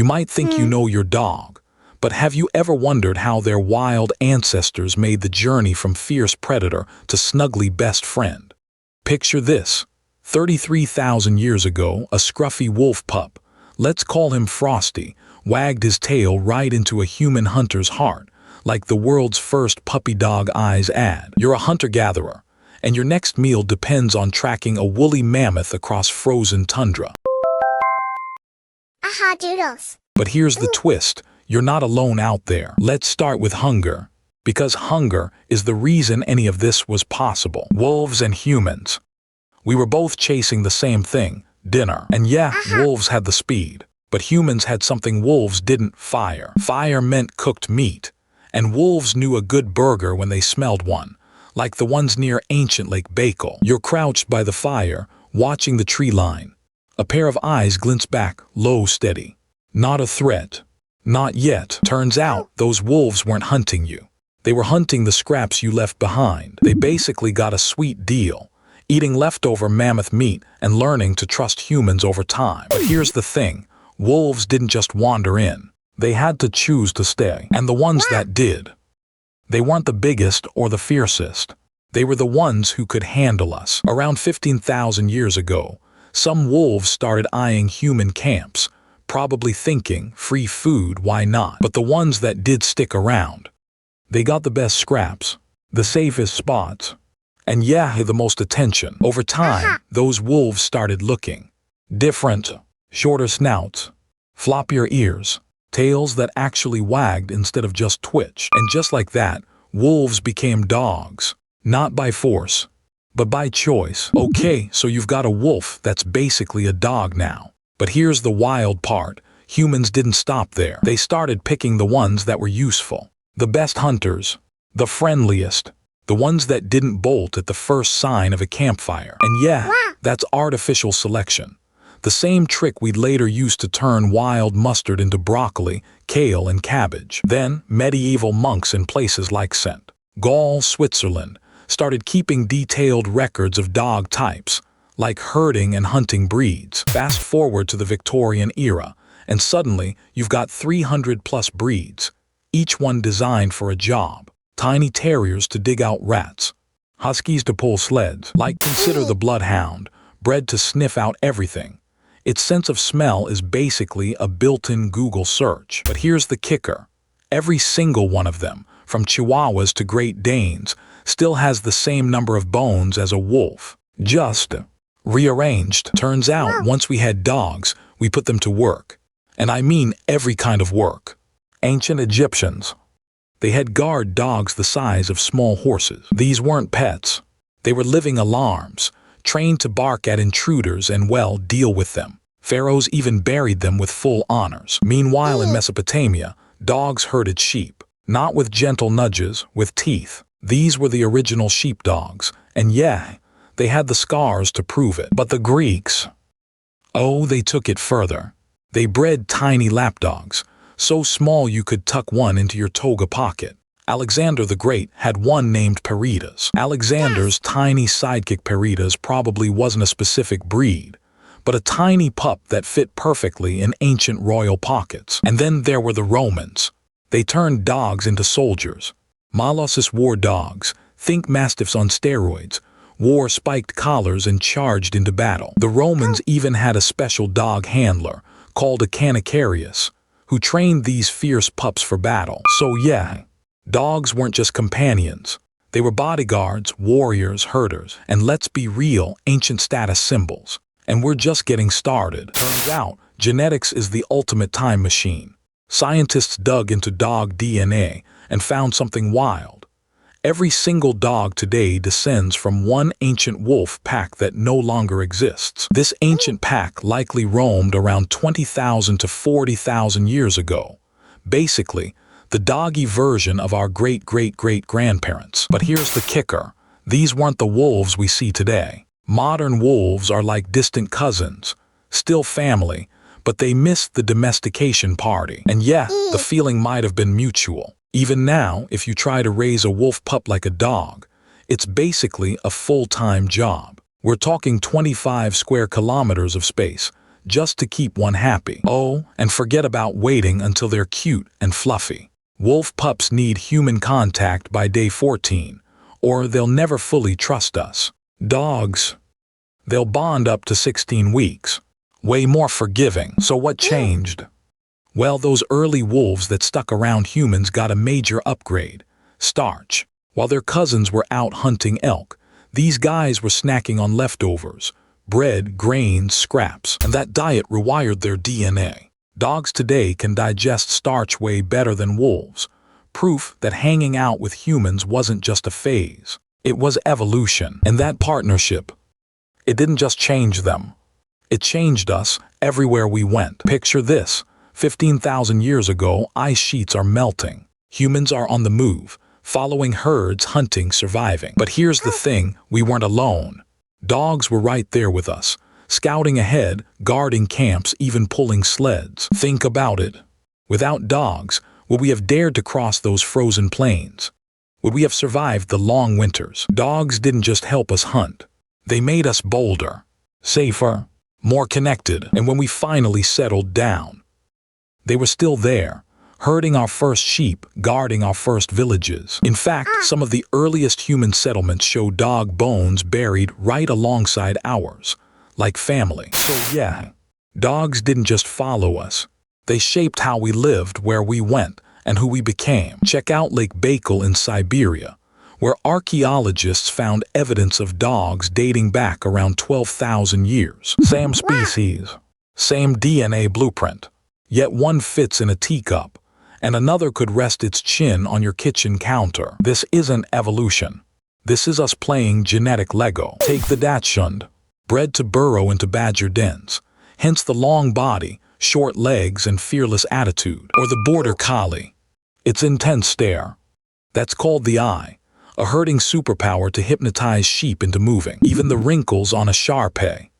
You might think you know your dog, but have you ever wondered how their wild ancestors made the journey from fierce predator to snuggly best friend? Picture this. 33,000 years ago, a scruffy wolf pup, let's call him Frosty, wagged his tail right into a human hunter's heart, like the world's first puppy dog eyes ad. You're a hunter-gatherer, and your next meal depends on tracking a woolly mammoth across frozen tundra. Aha, Doodles. But here's the twist. You're not alone out there. Let's start with hunger, because hunger is the reason any of this was possible. Wolves and humans. We were both chasing the same thing, dinner. And yeah, wolves had the speed, but humans had something wolves didn't: fire. Fire meant cooked meat, and wolves knew a good burger when they smelled one, like the ones near ancient Lake Baikal. You're crouched by the fire, watching the tree line. A pair of eyes glints back, low, steady. Not a threat. Not yet. Turns out, those wolves weren't hunting you. They were hunting the scraps you left behind. They basically got a sweet deal, eating leftover mammoth meat and learning to trust humans over time. But here's the thing. Wolves didn't just wander in. They had to choose to stay. And the ones that did, they weren't the biggest or the fiercest. They were the ones who could handle us. Around 15,000 years ago, some wolves started eyeing human camps, probably thinking, free food, why not? But the ones that did stick around, they got the best scraps, the safest spots, and yeah, the most attention. Over time, those wolves started looking different. Shorter snouts, floppier ears, tails that actually wagged instead of just twitched. And just like that, wolves became dogs, not by force, but by choice. Okay, so you've got a wolf that's basically a dog now. But here's the wild part. Humans didn't stop there. They started picking the ones that were useful. The best hunters, the friendliest, the ones that didn't bolt at the first sign of a campfire. And yeah, that's artificial selection. The same trick we'd later use to turn wild mustard into broccoli, kale, and cabbage. Then, medieval monks in places like St. Gaul, Switzerland, started keeping detailed records of dog types, like herding and hunting breeds. Fast forward to the Victorian era, and suddenly you've got 300+ breeds, each one designed for a job. Tiny terriers to dig out rats, huskies to pull sleds. Like, consider the bloodhound, bred to sniff out everything. Its sense of smell is basically a built-in Google search. But here's the kicker. Every single one of them, from Chihuahuas to Great Danes, still has the same number of bones as a wolf, just rearranged. Turns out, once we had dogs, we put them to work. And I mean every kind of work. Ancient Egyptians, they had guard dogs the size of small horses. These weren't pets. They were living alarms, trained to bark at intruders and, well, deal with them. Pharaohs even buried them with full honors. Meanwhile, in Mesopotamia, dogs herded sheep, not with gentle nudges, with teeth. These were the original sheepdogs, and yeah, they had the scars to prove it. But the Greeks, oh, they took it further. They bred tiny lapdogs, so small you could tuck one into your toga pocket. Alexander the Great had one named Peritas. Alexander's tiny sidekick Peritas probably wasn't a specific breed, but a tiny pup that fit perfectly in ancient royal pockets. And then there were the Romans. They turned dogs into soldiers. Molossus war dogs, think mastiffs on steroids, wore spiked collars and charged into battle. The Romans even had a special dog handler, called a canicarius, who trained these fierce pups for battle. So yeah, dogs weren't just companions. They were bodyguards, warriors, herders, and let's be real, ancient status symbols. And we're just getting started. Turns out, genetics is the ultimate time machine. Scientists dug into dog DNA and found something wild. Every single dog today descends from one ancient wolf pack that no longer exists. This ancient pack likely roamed around 20,000 to 40,000 years ago. Basically, the doggy version of our great-great-great-grandparents. But here's the kicker. These weren't the wolves we see today. Modern wolves are like distant cousins, still family, but they missed the domestication party. And yeah, the feeling might have been mutual. Even now, if you try to raise a wolf pup like a dog, it's basically a full-time job. We're talking 25 square kilometers of space, just to keep one happy. Oh, and forget about waiting until they're cute and fluffy. Wolf pups need human contact by day 14, or they'll never fully trust us. Dogs, they'll bond up to 16 weeks. Way more forgiving. So what changed? Well, those early wolves that stuck around humans got a major upgrade. Starch. While their cousins were out hunting elk, these guys were snacking on leftovers, bread, grains, scraps, and that diet rewired their DNA. Dogs today can digest starch way better than wolves. Proof that hanging out with humans wasn't just a phase. It was evolution. And that partnership, it didn't just change them. It changed us everywhere we went. Picture this. 15,000 years ago, ice sheets are melting. Humans are on the move, following herds, hunting, surviving. But here's the thing, we weren't alone. Dogs were right there with us, scouting ahead, guarding camps, even pulling sleds. Think about it. Without dogs, would we have dared to cross those frozen plains? Would we have survived the long winters? Dogs didn't just help us hunt. They made us bolder, safer, more connected. And when we finally settled down, they were still there, herding our first sheep, guarding our first villages. In fact, some of the earliest human settlements show dog bones buried right alongside ours, like family. So yeah, dogs didn't just follow us. They shaped how we lived, where we went, and who we became. Check out Lake Baikal in Siberia, where archaeologists found evidence of dogs dating back around 12,000 years. Same species, same DNA blueprint, yet one fits in a teacup, and another could rest its chin on your kitchen counter. This isn't evolution. This is us playing genetic Lego. Take the Dachshund, bred to burrow into badger dens, hence the long body, short legs, and fearless attitude. Or the Border Collie, its intense stare. That's called the eye, a herding superpower to hypnotize sheep into moving. Even the wrinkles on a Shar-Pei,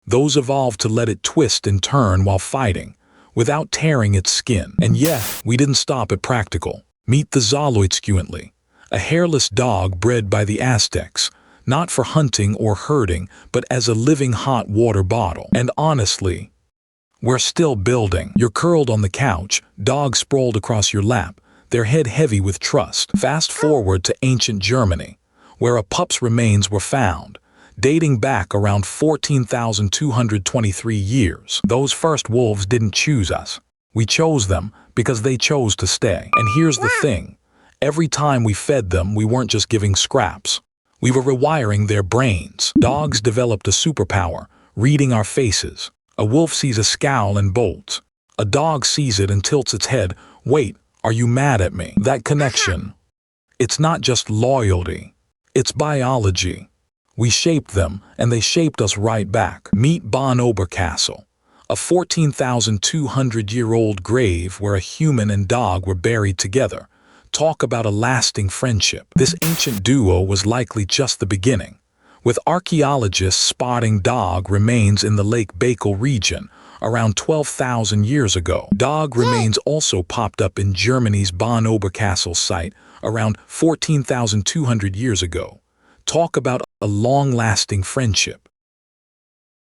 those evolved to let it twist and turn while fighting, without tearing its skin. And yet, we didn't stop at practical. Meet the Xoloitzcuintli, a hairless dog bred by the Aztecs, not for hunting or herding, but as a living hot water bottle. And honestly, we're still building. You're curled on the couch, dog sprawled across your lap, their head heavy with trust. Fast forward to ancient Germany, where a pup's remains were found, dating back around 14,223 years. Those first wolves didn't choose us. We chose them because they chose to stay. And here's the thing. Every time we fed them, we weren't just giving scraps. We were rewiring their brains. Dogs developed a superpower, reading our faces. A wolf sees a scowl and bolts. A dog sees it and tilts its head. Wait, are you mad at me? That connection, it's not just loyalty. It's biology. We shaped them, and they shaped us right back. Meet Bon Oberkassel, a 14,200-year-old grave where a human and dog were buried together. Talk about a lasting friendship. This ancient duo was likely just the beginning, with archaeologists spotting dog remains in the Lake Baikal region around 12,000 years ago. Dog remains also popped up in Germany's Bon Oberkassel site around 14,200 years ago. Talk about a long-lasting friendship.